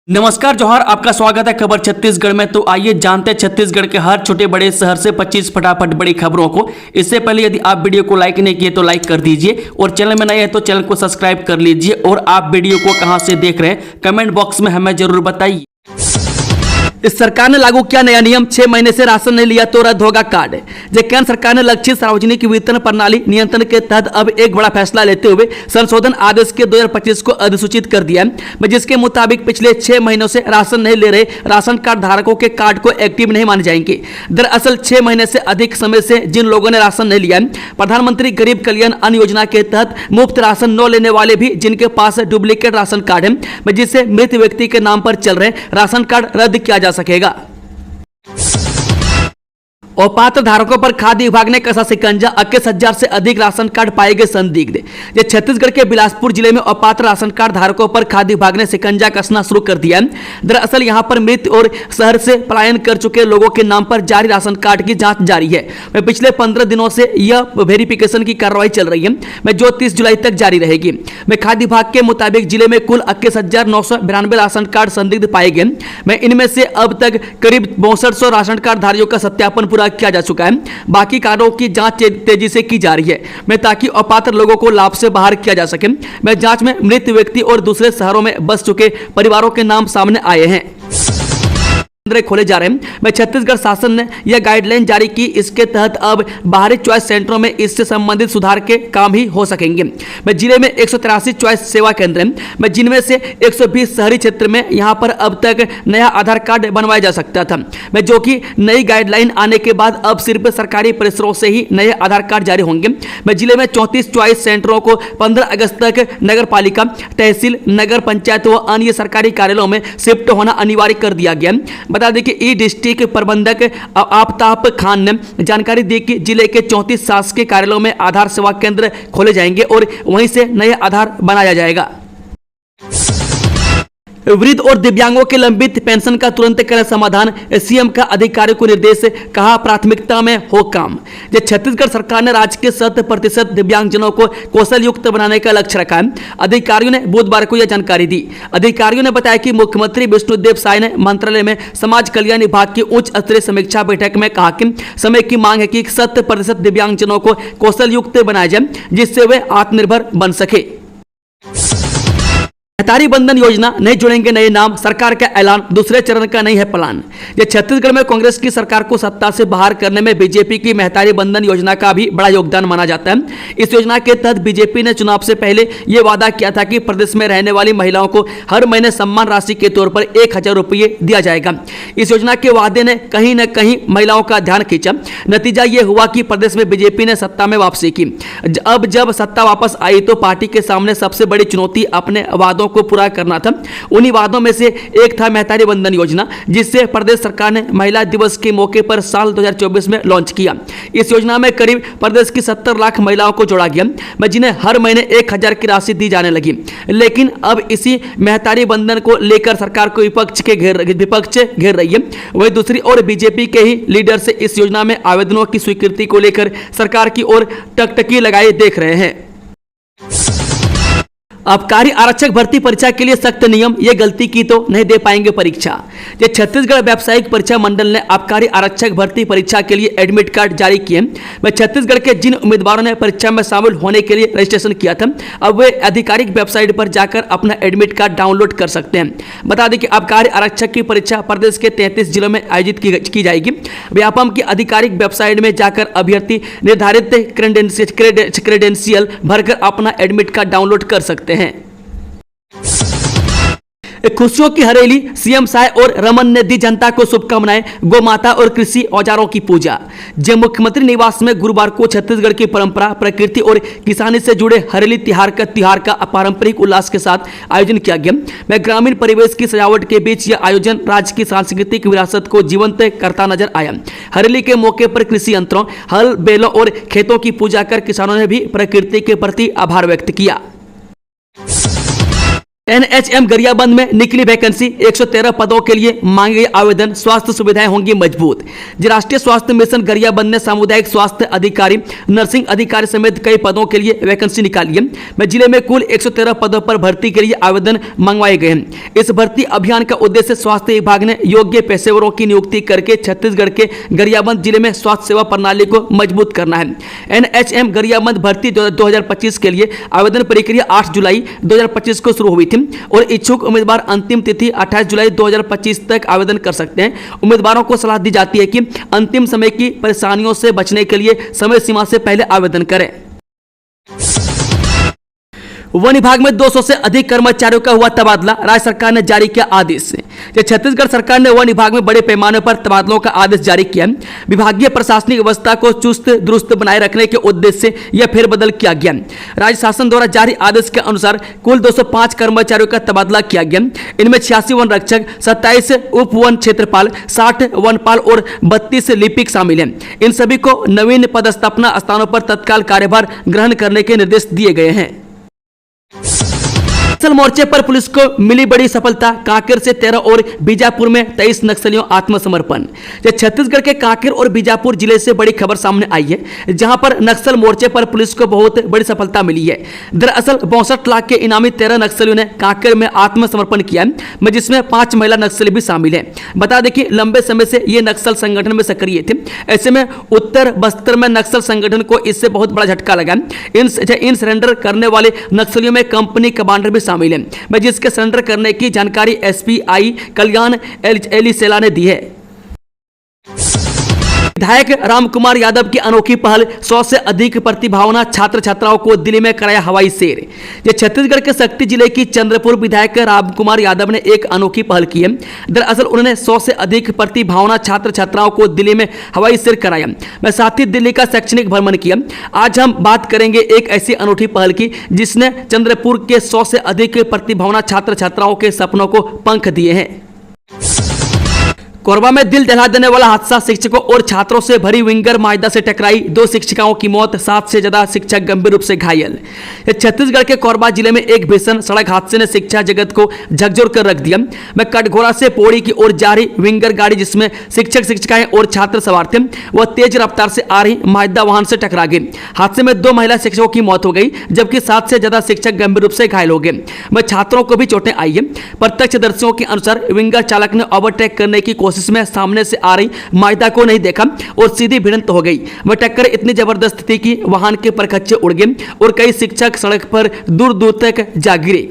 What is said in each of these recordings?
नमस्कार जोहार, आपका स्वागत है खबर छत्तीसगढ़ में। तो आइए जानते हैं छत्तीसगढ़ के हर छोटे बड़े शहर से 25 फटाफट बड़ी खबरों को। इससे पहले यदि आप वीडियो को लाइक नहीं किए तो लाइक कर दीजिए और चैनल में नए हैं तो चैनल को सब्सक्राइब कर लीजिए। और आप वीडियो को कहां से देख रहे हैं कमेंट बॉक्स में हमें जरूर बताइए। इस सरकार ने लागू किया नया नियम, 6 महीने से राशन नहीं लिया तो रद्द होगा कार्ड। केंद्र सरकार ने लक्षित सार्वजनिक वितरण प्रणाली नियंत्रण के तहत अब एक बड़ा फैसला लेते हुए संशोधन आदेश के 2025 को अधिसूचित कर दिया है, जिसके मुताबिक पिछले 6 महीनों से राशन नहीं ले रहे राशन कार्ड धारकों के कार्ड को एक्टिव नहीं माने जाएंगे। दरअसल 6 महीने से अधिक समय से जिन लोगों ने राशन नहीं लिया है, प्रधानमंत्री गरीब कल्याण अन्न योजना के तहत मुफ्त राशन न लेने वाले भी जिनके पास डुप्लीकेट राशन कार्ड है, जिससे मृत व्यक्ति के नाम पर चल रहे राशन कार्ड रद्द किया जा सकेगा। और पात्र धारकों पर खाद्य विभाग ने कसा शिकंजा, 21,000 से अधिक राशन कार्ड पाए गए संदिग्ध। ये छत्तीसगढ़ के बिलासपुर जिले में अपात्र राशन कार्ड धारकों पर खाद्य विभाग ने शिकंजा कसना शुरू कर दिया है। दरअसल यहां पर मृत और शहर से पलायन कर चुके लोगों के नाम पर जारी राशन कार्ड की जांच जारी है। पिछले 15 दिनों से यह वेरिफिकेशन की कार्रवाई चल रही है, जो 30 जुलाई तक जारी रहेगी। खाद्य विभाग के मुताबिक जिले में कुल 21,992 राशन कार्ड संदिग्ध पाए गए। इनमें से अब तक करीब 6200 राशन कार्ड धारियों का सत्यापन पूरा किया जा चुका है। बाकी कार्डों की जांच तेजी से की जा रही है, ताकि अपात्र लोगों को लाभ से बाहर किया जा सके। जांच में मृत व्यक्ति और दूसरे शहरों में बस चुके परिवारों के नाम सामने आए हैं। खोले जा रहे हैं। छत्तीसगढ़ शासन ने यह गाइडलाइन जारी की। इसके तहत अब बाहरी चॉइस सेंटरों में इससे संबंधित सुधार के काम ही हो सकेंगे। जिले में 183 चॉइस सेवा केंद्र हैं, जिनमें से 120 शहरी क्षेत्र में यहां पर अब तक नया आधार कार्ड बनवाया जा सकता था, जो कि नई गाइडलाइन आने के बाद अब सिर्फ सरकारी परिसरों से ही नए आधार कार्ड जारी होंगे। जिले में 34 चॉइस सेंटरों को 15 अगस्त तक नगर पालिका, तहसील, नगर पंचायत व अन्य सरकारी कार्यालयों में शिफ्ट होना अनिवार्य कर दिया गया। बता दें कि ई डिस्ट्रिक्ट प्रबंधक आफ्ताब खान ने जानकारी दी कि जिले के 34 शासकीय कार्यालयों में आधार सेवा केंद्र खोले जाएंगे और वहीं से नए आधार बनाया जाएगा। वृद्ध और दिव्यांगों के लंबित पेंशन का तुरंत करें समाधान, सीएम का अधिकारियों को निर्देश, कहा प्राथमिकता में हो काम। छत्तीसगढ़ सरकार ने राज्य के 100% दिव्यांगजनों को कौशल युक्त बनाने का लक्ष्य रखा है। अधिकारियों ने बुधवार को यह जानकारी दी। अधिकारियों ने बताया कि मुख्यमंत्री विष्णुदेव साय ने मंत्रालय में समाज कल्याण विभाग की उच्च स्तरीय समीक्षा बैठक में कहा कि समय की मांग है कि 100% दिव्यांगजनों को कौशल युक्त बनाया जाए, जिससे वे आत्मनिर्भर बन सके। महतारी बंधन योजना, नहीं जुड़ेंगे नए नाम, सरकार का ऐलान, दूसरे चरण का नहीं है प्लान। छत्तीसगढ़ में कांग्रेस की सरकार को सत्ता से बाहर करने में बीजेपी की महतारी बंधन योजना का भी बड़ा योगदान माना जाता है। इस योजना के तहत बीजेपी ने चुनाव से पहले यह वादा किया था कि प्रदेश में रहने वाली महिलाओं को हर महीने सम्मान राशि के तौर पर 1,000 रुपये दिया जाएगा। इस योजना के वादे ने कहीं न कहीं महिलाओं का ध्यान खींचा। नतीजा यह हुआ कि प्रदेश में बीजेपी ने सत्ता में वापसी की। अब जब सत्ता वापस आई तो पार्टी के सामने सबसे बड़ी चुनौती अपने वादों को पूरा करना था। उन्हीं वादों में से एक था महतारी बंधन योजना, जिससे प्रदेश सरकार ने महिला दिवस के मौके पर साल 2024 में लॉन्च किया। इस योजना में करीब प्रदेश की 70 लाख महिलाओं को जोड़ा गया, जिन्हें हर महीने 1,000 की राशि दी जाने लगी। लेकिन अब इसी महतारी बंधन को लेकर सरकार को विपक्ष घेर रही है। वही दूसरी ओर बीजेपी के ही लीडर से इस योजना में आवेदनों की स्वीकृति को लेकर सरकार की ओर टकटकी लगाए देख रहे हैं। आबकारी आरक्षक भर्ती परीक्षा के लिए सख्त नियम, ये गलती की तो नहीं दे पाएंगे परीक्षा। छत्तीसगढ़ व्यावसायिक परीक्षा मंडल ने आबकारी आरक्षक भर्ती परीक्षा के लिए एडमिट कार्ड जारी किए। छत्तीसगढ़ के जिन उम्मीदवारों ने परीक्षा में शामिल होने के लिए रजिस्ट्रेशन किया था, अब वे आधिकारिक वेबसाइट पर जाकर अपना एडमिट कार्ड डाउनलोड कर सकते हैं। बता दें कि आबकारी आरक्षक की परीक्षा प्रदेश के 33 जिलों में आयोजित की जाएगी। व्यापम की आधिकारिक वेबसाइट में जाकर अभ्यर्थी निर्धारित क्रेडेंशियल भरकर अपना एडमिट कार्ड डाउनलोड कर सकते हैं। खुशियों की हरेली, सीएम साय और रमन ने दी जनता को शुभकामनाएं, गौ माता और कृषि औजारों की पूजा। मुख्यमंत्री निवास में गुरुवार को छत्तीसगढ़ की परंपरा, प्रकृति और किसानी से जुड़े हरेली तिहार का पारंपरिक उल्लास के साथ आयोजन किया गया। ग्रामीण परिवेश की सजावट के बीच यह आयोजन राज्य की सांस्कृतिक विरासत को जीवंत करता नजर आया। हरेली के मौके पर कृषि यंत्रों, हल, बैलों और खेतों की पूजा कर किसानों ने भी प्रकृति के प्रति आभार व्यक्त किया। एनएचएम गरियाबंद में निकली वैकेंसी, 113 पदों के लिए मांगे आवेदन, स्वास्थ्य सुविधाएं होंगी मजबूत। राष्ट्रीय स्वास्थ्य मिशन गरियाबंद ने सामुदायिक स्वास्थ्य अधिकारी, नर्सिंग अधिकारी समेत कई पदों के लिए वैकेंसी निकाली है। जिले में कुल 113 पदों पर भर्ती के लिए आवेदन मंगवाए गए हैं। इस भर्ती अभियान का उद्देश्य स्वास्थ्य विभाग ने योग्य पेशेवरों की नियुक्ति करके छत्तीसगढ़ के गरियाबंद जिले में स्वास्थ्य सेवा प्रणाली को मजबूत करना है। एनएचएम गरियाबंद भर्ती 2025 के लिए आवेदन प्रक्रिया 8 जुलाई 2025 को शुरू हुई थी और इच्छुक उम्मीदवार अंतिम तिथि 28 जुलाई 2025 तक आवेदन कर सकते हैं। उम्मीदवारों को सलाह दी जाती है कि अंतिम समय की परेशानियों से बचने के लिए समय सीमा से पहले आवेदन करें। वन विभाग में 200 से अधिक कर्मचारियों का हुआ तबादला, राज्य सरकार ने जारी किया आदेश। छत्तीसगढ़ सरकार ने वन विभाग में बड़े पैमाने पर तबादलों का आदेश जारी किया। विभागीय प्रशासनिक व्यवस्था को चुस्त दुरुस्त बनाए रखने के उद्देश्य से यह फेरबदल किया गया। राज्य शासन द्वारा जारी आदेश के अनुसार कुल 205 कर्मचारियों का तबादला किया गया। इनमें 86 वन रक्षक, 27 उप वन क्षेत्रपाल, 60 वनपाल और 32 लिपिक शामिल हैं। इन सभी को नवीन पदस्थापना स्थानों पर तत्काल कार्यभार ग्रहण करने के निर्देश दिए गए हैं। नक्सल मोर्चे पर पुलिस को मिली बड़ी सफलता, कांकेर से 13 और बीजापुर में 23 नक्सलियों आत्मसमर्पण। छत्तीसगढ़ के कांकेर और बीजापुर जिले से बड़ी खबर सामने आई है, जहां पर नक्सल मोर्चे पर पुलिस को बहुत बड़ी सफलता मिली है। दरअसल 62 लाख के इनामी 13 नक्सलियों ने कांकेर में आत्मसमर्पण किया, जिसमें 5 महिला नक्सली भी शामिल है। बता दें कि लंबे समय से ये नक्सल संगठन में सक्रिय थे। ऐसे में उत्तर बस्तर में नक्सल संगठन को इससे बहुत बड़ा झटका लगा। इन सरेंडर करने वाले नक्सलियों में कंपनी कमांडर भी शामिल है, जिसके सरेंडर करने की जानकारी एसपीआई कल्याण एलिसेला ने दी है। विधायक रामकुमार यादव की अनोखी पहल, 100 से अधिक प्रतिभावान छात्र छात्राओं को दिल्ली में कराया हवाई सैर। छत्तीसगढ़ के शक्ति जिले की चंद्रपुर विधायक रामकुमार यादव ने एक अनोखी पहल की है। दरअसल उन्होंने 100 से अधिक प्रतिभावान छात्र छात्राओं को दिल्ली में हवाई सैर कराया। मैं साथ ही दिल्ली का शैक्षणिक भ्रमण किया। आज हम बात करेंगे एक ऐसी अनोखी पहल की जिसने चंद्रपुर के 100 से अधिक प्रतिभावान छात्र छात्राओं के सपनों को पंख दिए हैं। कोरबा में दिल दहला देने वाला हादसा, शिक्षकों और छात्रों से भरी विंगर माइदा से टकराई, 2 शिक्षिकाओं की मौत, 7 से ज्यादा शिक्षक गंभीर रूप से घायल। छत्तीसगढ़ के कोरबा जिले में एक भीषण सड़क हादसे ने शिक्षा जगत को झकझोर कर रख दिया। मैं कटघोरा से पौड़ी की ओर जा रही विंगर गाड़ी जिसमें शिक्षक शिक्षिकाएं और छात्र सवार थे, वह तेज रफ्तार से आ रही माइदा वाहन से टकरा गई। हादसे में 2 महिला शिक्षकों की मौत हो गई, जबकि 7 से ज्यादा शिक्षक गंभीर रूप से घायल हो गए। वह छात्रों को भी चोटें आई है। प्रत्यक्षदर्शियों के अनुसार विंगर चालक ने ओवरटेक करने की कोशिश में सामने से आ रही माइदा को नहीं देखा और सीधी भिड़ंत हो गई। वह टक्कर इतनी जबरदस्त थी कि वाहन के परखच्चे उड़ गए और कई शिक्षक सड़क पर दूर दूर तक जा गिरे।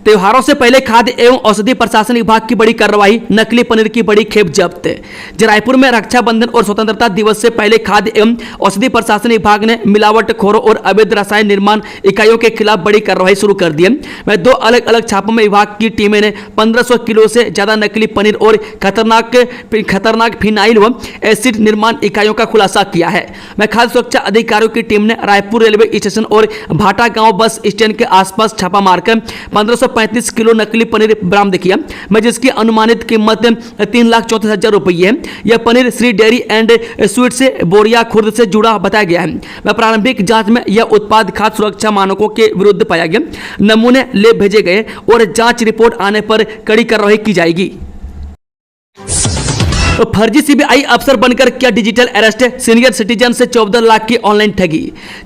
त्योहारों से पहले खाद्य एवं औषधि प्रशासन विभाग की बड़ी कार्रवाई, नकली पनीर की बड़ी खेप जब्त। रायपुर में रक्षाबंधन और स्वतंत्रता दिवस से पहले खाद्य एवं औषधि प्रशासन विभाग ने मिलावटखोरों और अवैध रसायन निर्माण इकाइयों के खिलाफ बड़ी कार्रवाई शुरू कर दी है। 2 अलग अलग छापों में विभाग की टीमें ने 1500 किलो से ज्यादा नकली पनीर और खतरनाक फिनाइल व एसिड निर्माण इकाइयों का खुलासा किया है। खाद्य सुरक्षा अधिकारियों की टीम ने रायपुर रेलवे स्टेशन और भाटा गांव बस स्टैंड के आसपास छापा मारकर 1535 किलो नकली पनीर बरामद किया, जिसकी अनुमानित कीमत 3,34,000 रुपये है। यह paneer Shri dairy and sweet से बोरिया खुर्द से जुड़ा बताया गया है। प्रारंभिक जांच में यह उत्पाद खाद्य सुरक्षा मानकों के विरुद्ध पाया गया। नमूने लैब भेजे गए और जांच रिपोर्ट आने पर कड़ी कार्रवाई की जाएगी। फर्जी सीबीआई अफसर बनकर किया डिजिटल अरेस्ट, सीनियर सिटीजन से 14 लाख की ऑनलाइन ठगी।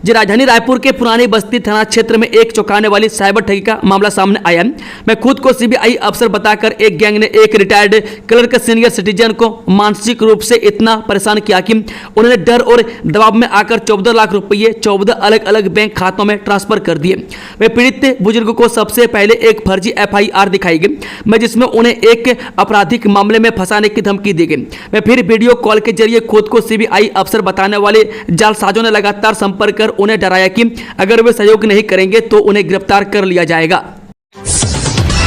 राजधानी रायपुर के पुरानी बस्ती थाना क्षेत्र में एक चौंकाने वाली साइबर ठगी का मामला सामने आया। मैं खुद को सीबीआई अफसर बताकर एक गैंग ने एक रिटायर्ड क्लर्क सीनियर सिटीजन को मानसिक रूप से इतना परेशान किया कि उन्होंने डर और दबाव में आकर 14 लाख रुपये 14 अलग अलग बैंक खातों में ट्रांसफर कर दिए। वे पीड़ित बुजुर्ग को सबसे पहले एक फर्जी FIR दिखाई गई, जिसमें उन्हें एक आपराधिक मामले में फंसाने की धमकी दी गई। मैं फिर वीडियो कॉल के जरिए खुद को सीबीआई अफसर बताने वाले जालसाजों ने लगातार संपर्क कर उन्हें डराया कि अगर वे सहयोग नहीं करेंगे तो उन्हें गिरफ्तार कर लिया जाएगा।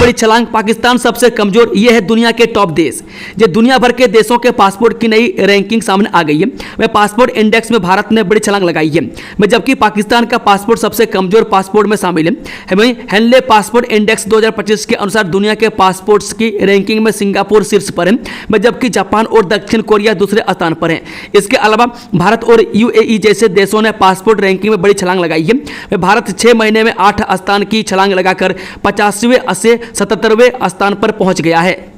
बड़ी छलांग, पाकिस्तान सबसे कमजोर, ये है दुनिया के टॉप देश। ये दुनिया भर के देशों के पासपोर्ट की नई रैंकिंग सामने आ गई है। वह पासपोर्ट इंडेक्स में भारत ने बड़ी छलांग लगाई है, जबकि पाकिस्तान का पासपोर्ट सबसे कमजोर पासपोर्ट में शामिल है। वहीं हेनले पासपोर्ट इंडेक्स 2025 के अनुसार दुनिया के पासपोर्ट्स की रैंकिंग में सिंगापुर शीर्ष पर है, जबकि जापान और दक्षिण कोरिया दूसरे स्थान पर हैं। इसके अलावा भारत और यूएई जैसे देशों ने पासपोर्ट रैंकिंग में बड़ी छलांग लगाई है। भारत 6 महीने में 8 स्थान की छलांग लगाकर 50वें से 77वें स्थान पर पहुंच गया है।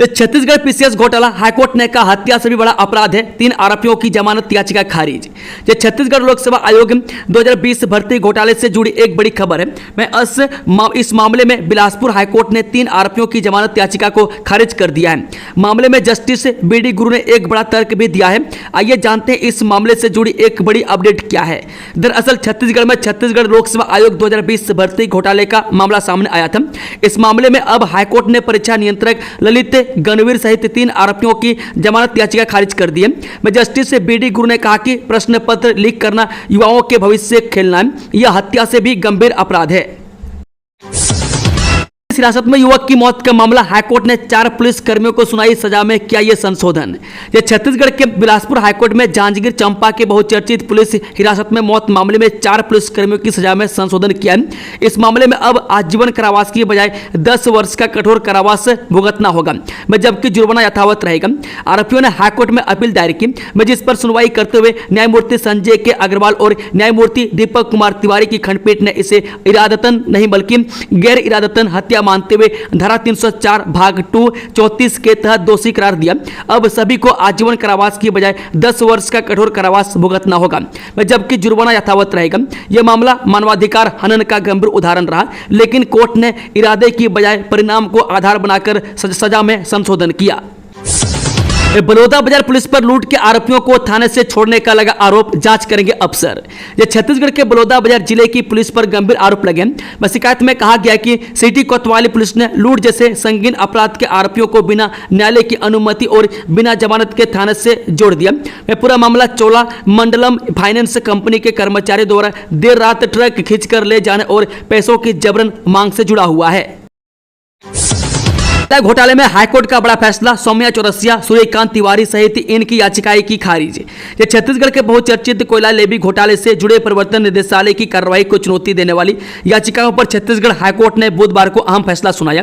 छत्तीसगढ़ पीसीएस घोटाला, हाईकोर्ट ने कहा हत्या से भी बड़ा अपराध है, 3 आरोपियों की जमानत याचिका खारिज। ये छत्तीसगढ़ लोकसेवा आयोग 2020 भर्ती घोटाले से जुड़ी एक बड़ी खबर है। इस मामले में बिलासपुर हाईकोर्ट ने 3 आरोपियों की जमानत याचिका को खारिज कर दिया है। मामले में जस्टिस बीडी गुरु ने एक बड़ा तर्क भी दिया है। आइए जानते हैं इस मामले से जुड़ी एक बड़ी अपडेट क्या है। दरअसल छत्तीसगढ़ में छत्तीसगढ़ लोकसेवा आयोग 2020 भर्ती घोटाले का मामला सामने आया था। इस मामले में अब हाईकोर्ट ने परीक्षा नियंत्रक ललित गणवीर सहित 3 आरोपियों की जमानत याचिका खारिज कर दी है। जस्टिस बीडी गुरु ने कहा कि प्रश्न पत्र लीक करना युवाओं के भविष्य से खेलना है, यह हत्या से भी गंभीर अपराध है। हिरासत में युवक की मौत का मामला, हाईकोर्ट ने 4 पुलिस कर्मियों को सुनाई सजा में किया यह संशोधन। यह छत्तीसगढ़ के बिलासपुर हाईकोर्ट में जांजगीर चांपा के बहुचर्चित पुलिस हिरासत में मौत मामले में 4 पुलिस कर्मियों की सजा में संशोधन किया है। इस मामले में अब आजीवन कारावास की बजाय 10 वर्ष का कठोर कारावास भुगतना होगा, जबकि जुर्माना यथावत रहेगा। आरोपियों ने हाईकोर्ट में अपील दायर की, जिस पर सुनवाई करते हुए न्यायमूर्ति संजय के अग्रवाल और न्यायमूर्ति दीपक कुमार तिवारी की खंडपीठ ने इसे इरादतन नहीं बल्कि गैर इरादतन हत्या मानते हुए धारा 304 भाग 2 34 के तहत दोषी करार दिया। अब सभी को आजीवन कारावास की बजाय 10 वर्ष का कठोर कारावास भुगतना होगा, जबकि जुर्माना यथावत रहेगा। यह मामला मानवाधिकार हनन का गंभीर उदाहरण रहा, लेकिन कोर्ट ने इरादे की बजाय परिणाम को आधार बनाकर सजा में संशोधन किया। बलौदाबाजार पुलिस पर लूट के आरोपियों को थाने से छोड़ने का लगा आरोप, जांच करेंगे अफसर। यह छत्तीसगढ़ के बलौदाबाजार जिले की पुलिस पर गंभीर आरोप लगे। शिकायत में कहा गया कि सिटी कोतवाली पुलिस ने लूट जैसे संगीन अपराध के आरोपियों को बिना न्यायालय की अनुमति और बिना जमानत के थाने से जोड़ दिया। पूरा मामला चोला मंडलम फाइनेंस कंपनी के कर्मचारी द्वारा देर रात ट्रक खींचकर ले जाने और पैसों की जबरन मांग से जुड़ा हुआ है। घोटाले में हाईकोर्ट का बड़ा फैसला, सौम्या चौरसिया, सूर्यकांत तिवारी सहित इनकी याचिकाएं की खारिज। ये छत्तीसगढ़ के बहुचर्चित कोयला लेवी घोटाले से जुड़े प्रवर्तन निदेशालय की कार्रवाई को चुनौती देने वाली याचिकाओं पर छत्तीसगढ़ हाईकोर्ट ने बुधवार को अहम फैसला सुनाया।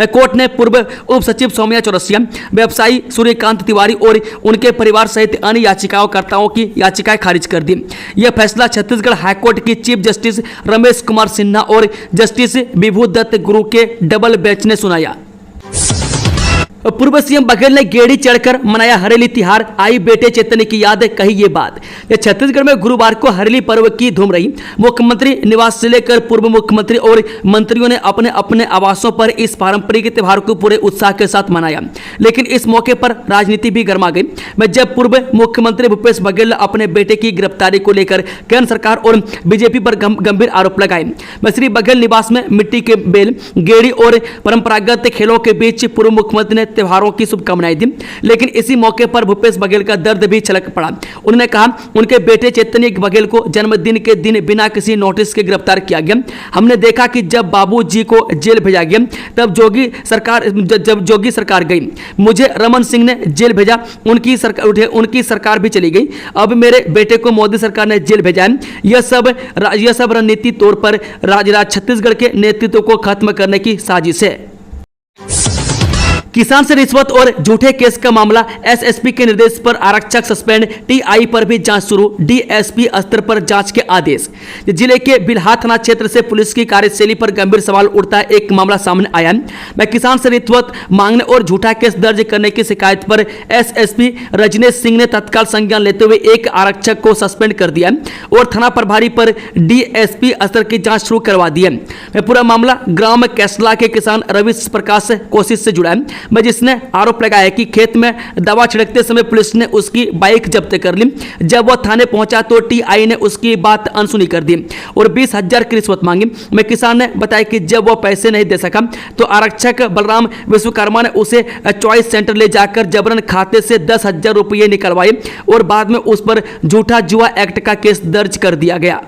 कोर्ट ने पूर्व उप सचिव सौम्या चौरसिया, व्यवसायी सूर्यकांत तिवारी और उनके परिवार सहित अन्य याचिकाकर्ताओं की याचिकाएं खारिज कर दी। यह फैसला छत्तीसगढ़ हाईकोर्ट की चीफ जस्टिस रमेश कुमार सिन्हा और जस्टिस विभूदत्त गुरु के डबल बेंच ने सुनाया। पूर्व सीएम बघेल ने गेड़ी चढ़कर मनाया हरेली तिहार, आई बेटे चैतन्य की याद, कही ये बात। यह छत्तीसगढ़ में गुरुवार को हरेली पर्व की धूम रही। मुख्यमंत्री निवास से लेकर पूर्व मुख्यमंत्री और मंत्रियों ने अपने अपने आवासों पर इस पारंपरिक त्योहार को पूरे उत्साह के साथ मनाया, लेकिन इस मौके पर राजनीति भी गर्मा गई। जब पूर्व मुख्यमंत्री भूपेश बघेल ने अपने बेटे की गिरफ्तारी को लेकर केंद्र सरकार और बीजेपी पर गंभीर आरोप लगाए। श्री बघेल निवास में मिट्टी के बेल, गेड़ी और परंपरागत खेलों के बीच पूर्व मुख्यमंत्री ने त्योहारों की शुभकामनाएं दी, लेकिन इसी मौके पर भूपेश बघेल का दर्द भी छलक पड़ा। उन्होंने कहा उनके बेटे चैतन्य बघेल को जन्मदिन के दिन बिना किसी नोटिस के गिरफ्तार किया गया। हमने देखा कि जब बाबूजी को जेल भेजा गया तब जोगी सरकार गई, मुझे रमन सिंह ने जेल भेजा, उनकी सरकार भी चली गई, अब मेरे बेटे को मोदी सरकार ने जेल भेजा है। यह सब रणनीति तौर पर छत्तीसगढ़ के नेतृत्व को खत्म करने की साजिश है। किसान से रिश्वत और झूठे केस का मामला, एसएसपी के निर्देश पर आरक्षक सस्पेंड, टीआई पर भी जांच शुरू, डीएसपी स्तर पर जांच के आदेश। जिले के बिल्हा थाना क्षेत्र से पुलिस की कार्यशैली पर गंभीर सवाल उठता है। एक मामला सामने आया है। किसान से रिश्वत मांगने और झूठा केस दर्ज करने की शिकायत पर एसएसपी रजनेश सिंह ने तत्काल संज्ञान लेते हुए एक आरक्षक को सस्पेंड कर दिया और थाना प्रभारी पर डीएसपी स्तर की जांच शुरू करवा दी है। पूरा मामला ग्राम कैसला के किसान रवि प्रकाश कोशिश से जुड़ा है, जिसने आरोप लगाया कि खेत में दवा छिड़कते समय पुलिस ने उसकी बाइक जब्त कर ली। जब वह थाने पहुंचा तो टीआई ने उसकी बात अनसुनी कर दी और 20,000 की रिश्वत मांगी। किसान ने बताया कि जब वह पैसे नहीं दे सका तो आरक्षक बलराम विश्वकर्मा ने उसे चॉइस सेंटर ले जाकर जबरन खाते से 10,000 रुपये निकलवाए और बाद में उस पर झूठा जुआ एक्ट का केस दर्ज कर दिया गया।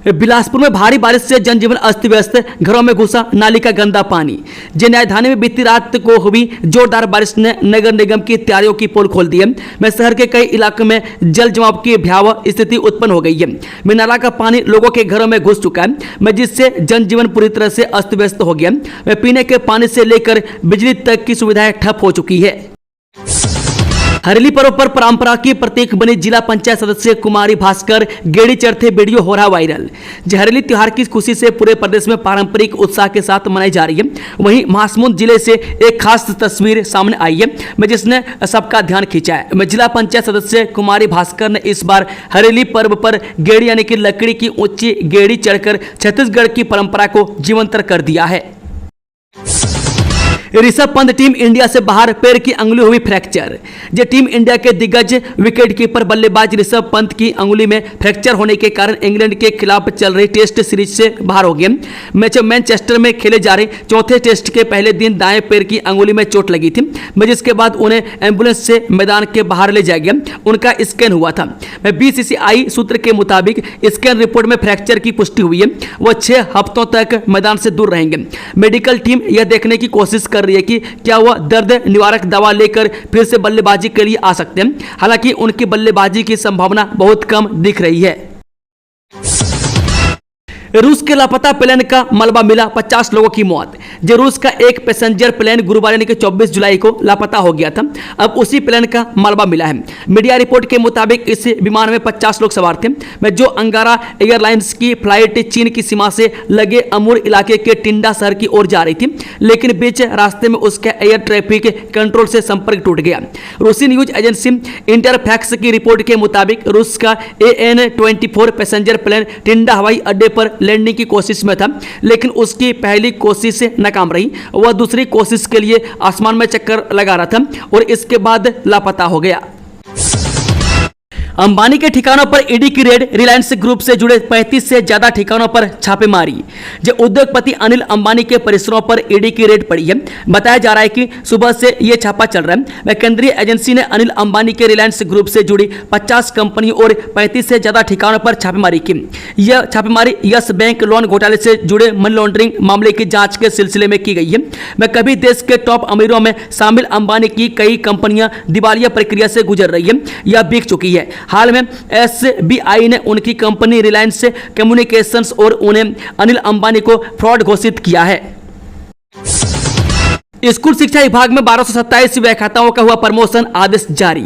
बिलासपुर में भारी बारिश से जनजीवन अस्त व्यस्त, घरों में घुसा नाली का गंदा पानी। न्यायधानी में बीती रात को हुई जोरदार बारिश ने नगर निगम की तैयारियों की पोल खोल दी है। मैं शहर के कई इलाकों में जल जमाव की भयावह स्थिति उत्पन्न हो गई है। मैं नाला का पानी लोगों के घरों में घुस चुका है, मैं जिससे जनजीवन पूरी तरह से अस्त व्यस्त हो गया। मैं पीने के पानी से लेकर बिजली तक की सुविधाएं ठप हो चुकी है। हरेली पर्व पर परंपरा की प्रतीक बनी जिला पंचायत सदस्य कुमारी भास्कर गेड़ी चढ़ते वीडियो हो रहा वायरल। हरेली त्योहार की खुशी से पूरे प्रदेश में पारंपरिक उत्साह के साथ मनाई जा रही है। वहीं महासमुंद जिले से एक खास तस्वीर सामने आई है जिसने सबका ध्यान खींचा है। जिला पंचायत सदस्य कुमारी भास्कर ने इस बार हरेली पर्व पर गेड़ी यानी कि लकड़ी की ऊंची गेड़ी चढ़कर छत्तीसगढ़ की परंपरा को जीवंत कर दिया है। ऋषभ पंत टीम इंडिया से बाहर, पैर की अंगुली हुई फ्रैक्चर। टीम इंडिया के दिग्गज विकेटकीपर बल्लेबाज ऋषभ पंत की अंगुली में फ्रैक्चर होने के कारण इंग्लैंड के खिलाफ चल रही टेस्ट सीरीज से बाहर हो गए। मैनचेस्टर में खेले जा रहे चौथे टेस्ट के पहले दिन दाएं पैर की अंगुली में चोट लगी थी, जिसके बाद उन्हें एम्बुलेंस से मैदान के बाहर ले जाया गया। उनका स्कैन हुआ था। बीसीसीआई सूत्र के मुताबिक स्कैन रिपोर्ट में फ्रैक्चर की पुष्टि हुई है। वह 6 हफ्तों तक मैदान से दूर रहेंगे। मेडिकल टीम यह देखने की कोशिश कर रही है कि क्या वह दर्द निवारक दवा लेकर फिर से बल्लेबाजी के लिए आ सकते हैं। हालांकि उनकी बल्लेबाजी की संभावना बहुत कम दिख रही है। रूस के लापता प्लेन का मलबा मिला, 50 लोगों की मौत। रूस का एक पैसेंजर प्लेन गुरुवार यानी कि 24 जुलाई को लापता हो गया था। अब उसी प्लेन का मलबा मिला है। मीडिया रिपोर्ट के मुताबिक इस विमान में 50 लोग सवार थे, जो अंगारा एयरलाइंस की फ्लाइट चीन की सीमा से लगे अमूर इलाके के टिंडा शहर की ओर जा रही थी, लेकिन बीच रास्ते में उसका एयर ट्रैफिक कंट्रोल से संपर्क टूट गया। रूसी न्यूज एजेंसी इंटरफैक्स की रिपोर्ट के मुताबिक रूस का AN-24 पैसेंजर प्लेन टिंडा हवाई अड्डे पर लैंडिंग की कोशिश में था, लेकिन उसकी पहली कोशिश नाकाम रही। वह दूसरी कोशिश के लिए आसमान में चक्कर लगा रहा था और इसके बाद लापता हो गया। अंबानी के ठिकानों पर ईडी की रेड, रिलायंस ग्रुप से जुड़े 35 से ज्यादा ठिकानों पर छापेमारी। उद्योगपति अनिल अंबानी के परिसरों पर ईडी की रेड पड़ी है। बताया जा रहा है कि सुबह से यह छापा चल रहा है। केंद्रीय एजेंसी ने अनिल अंबानी के रिलायंस ग्रुप से जुड़ी 50 कंपनी और 35 से ज्यादा ठिकानों पर छापेमारी की। यह छापेमारी यस बैंक लोन घोटाले से जुड़े मनी लॉन्ड्रिंग मामले की जांच के सिलसिले में की गई है। कभी देश के टॉप अमीरों में शामिल अंबानी की कई कंपनियां दिवालिया प्रक्रिया से गुजर रही है या बिक चुकी है। हाल में SBI ने उनकी कंपनी रिलायंस कम्युनिकेशंस और उन्हें अनिल अंबानी को फ्रॉड घोषित किया है। स्कूल शिक्षा विभाग में 1227 व्याख्याताओं का हुआ प्रमोशन, आदेश जारी।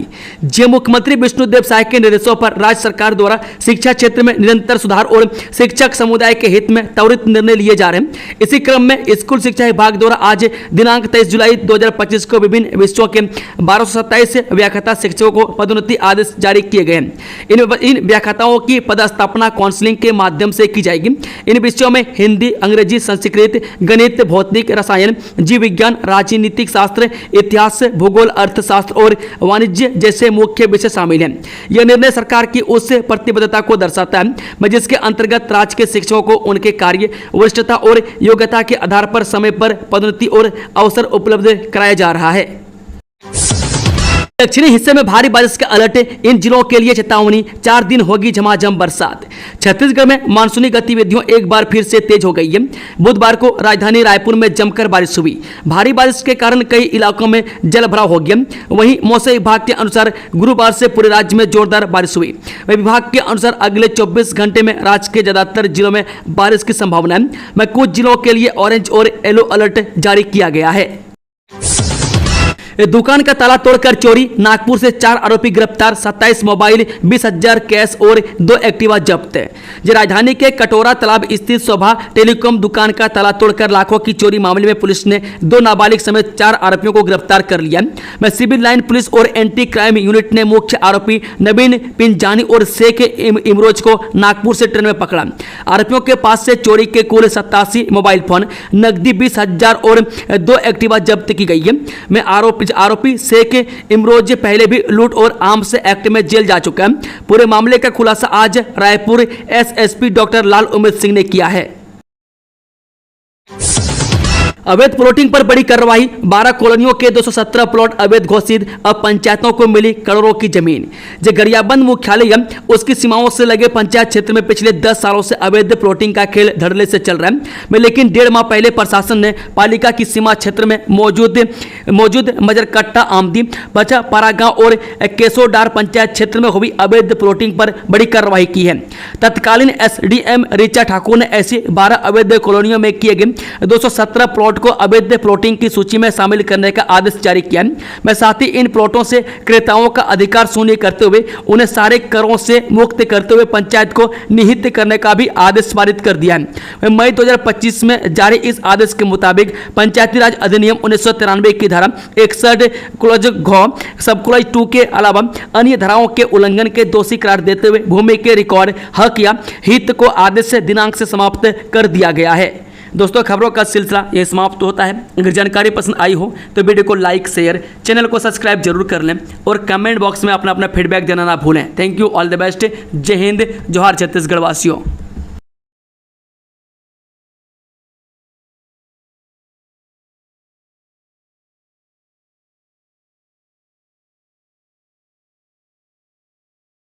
मुख्यमंत्री विष्णुदेव साय के निर्देशों पर राज्य सरकार द्वारा शिक्षा क्षेत्र में निरंतर सुधार और शिक्षक समुदाय के हित में त्वरित निर्णय लिए जा रहे हैं। इसी क्रम में स्कूल शिक्षा विभाग द्वारा आज दिनांक 23 जुलाई 2025 को विभिन्न विषयों के 1227 व्याख्याता शिक्षकों को पदोन्नति आदेश जारी किए गए हैं। इन व्याख्याताओं की पदस्थापना काउंसलिंग के माध्यम से की जाएगी। इन विषयों में हिंदी, अंग्रेजी, संस्कृत, गणित, भौतिक, रसायन, जीव विज्ञान, राजनीतिक शास्त्र, इतिहास, भूगोल, अर्थशास्त्र और वाणिज्य जैसे मुख्य विषय शामिल हैं। यह निर्णय सरकार की उस प्रतिबद्धता को दर्शाता है जिसके अंतर्गत राज्य के शिक्षकों को उनके कार्य, वरिष्ठता और योग्यता के आधार पर समय पर पदोन्नति और अवसर उपलब्ध कराया जा रहा है। दक्षिणी हिस्से में भारी बारिश का अलर्ट, इन जिलों के लिए चेतावनी, 4 दिन होगी झमाझम बरसात। छत्तीसगढ़ में मानसूनी गतिविधियों एक बार फिर से तेज हो गई है। बुधवार को राजधानी रायपुर में जमकर बारिश हुई। भारी बारिश के कारण कई इलाकों में जलभराव हो गया। वहीं मौसम विभाग के अनुसार गुरुवार से पूरे राज्य में जोरदार बारिश हुई। विभाग के अनुसार अगले 24 घंटे में राज्य के ज्यादातर जिलों में बारिश की संभावना है। कुछ जिलों के लिए ऑरेंज और येलो अलर्ट जारी किया गया है। दुकान का ताला तोड़कर चोरी, नागपुर से 4 आरोपी गिरफ्तार, 27 मोबाइल, 20,000 कैश और 2 एक्टिवा जब्त। राजधानी के कटोरा तालाब स्थित शोभा टेलीकॉम दुकान का ताला तोड़कर लाखों की चोरी मामले में पुलिस ने 2 नाबालिग समेत 4 आरोपियों को गिरफ्तार कर लिया। सिविल लाइन पुलिस और एंटी क्राइम यूनिट ने मुख्य आरोपी नवीन पिंजानी और शेख इमरोज को नागपुर से ट्रेन में पकड़ा। आरोपियों के पास से चोरी के कुल 87 मोबाइल फोन, नकदी 20,000 और 2 एक्टिवा जब्त की गई है। आरोपी शेख इमरोज पहले भी लूट और आर्म्स एक्ट में जेल जा चुका है। पूरे मामले का खुलासा आज रायपुर SSP डॉक्टर लाल उमेद सिंह ने किया है। अवैध प्लॉटिंग पर बड़ी कार्रवाई, 12 कॉलोनियों के 217 प्लॉट अवैध घोषित, अब पंचायतों को मिली करोड़ों की जमीन। जो गरियाबंद मुख्यालय उसकी सीमाओं से लगे पंचायत क्षेत्र में पिछले 10 सालों से अवैध प्लॉटिंग का खेल धड़ल्ले से चल रहा है। लेकिन 1.5 माह पहले प्रशासन ने पालिका की सीमा क्षेत्र में मौजूद मजरकट्टा, आमदी, बचा पारा गांव और केसोडार पंचायत क्षेत्र में हुई अवैध प्लॉटिंग पर बड़ी कार्रवाई की है। तत्कालीन एसडीएम ऋचा ठाकुर ने ऐसी 12 अवैध कॉलोनियों में किए गए 217 प्लॉट को अवैध प्लॉटिंग की सूची में शामिल करने का आदेश जारी किया। मैं साथ ही इन प्लॉटों से क्रेताओं का अधिकार शून्य करते हुए उन्हें सारे करों से मुक्त करते हुए पंचायत को निहित करने का भी आदेश पारित कर दिया है। मई 2025 में जारी इस आदेश के मुताबिक पंचायती राज अधिनियम 1993 की धारा 61 क्लॉज घ सब क्लॉज 2 के अलावा अन्य धाराओं के उल्लंघन के दोषी करार देते हुए भूमि के रिकॉर्ड, हक या हित को आदेश से दिनांक से समाप्त कर दिया गया है। दोस्तों, खबरों का सिलसिला ये समाप्त होता है। अगर जानकारी पसंद आई हो तो वीडियो को लाइक, शेयर, चैनल को सब्सक्राइब जरूर कर लें और कमेंट बॉक्स में अपना फीडबैक देना ना भूलें। Thank you, all the best. जय हिंद, जोहार छत्तीसगढ़ वासियों।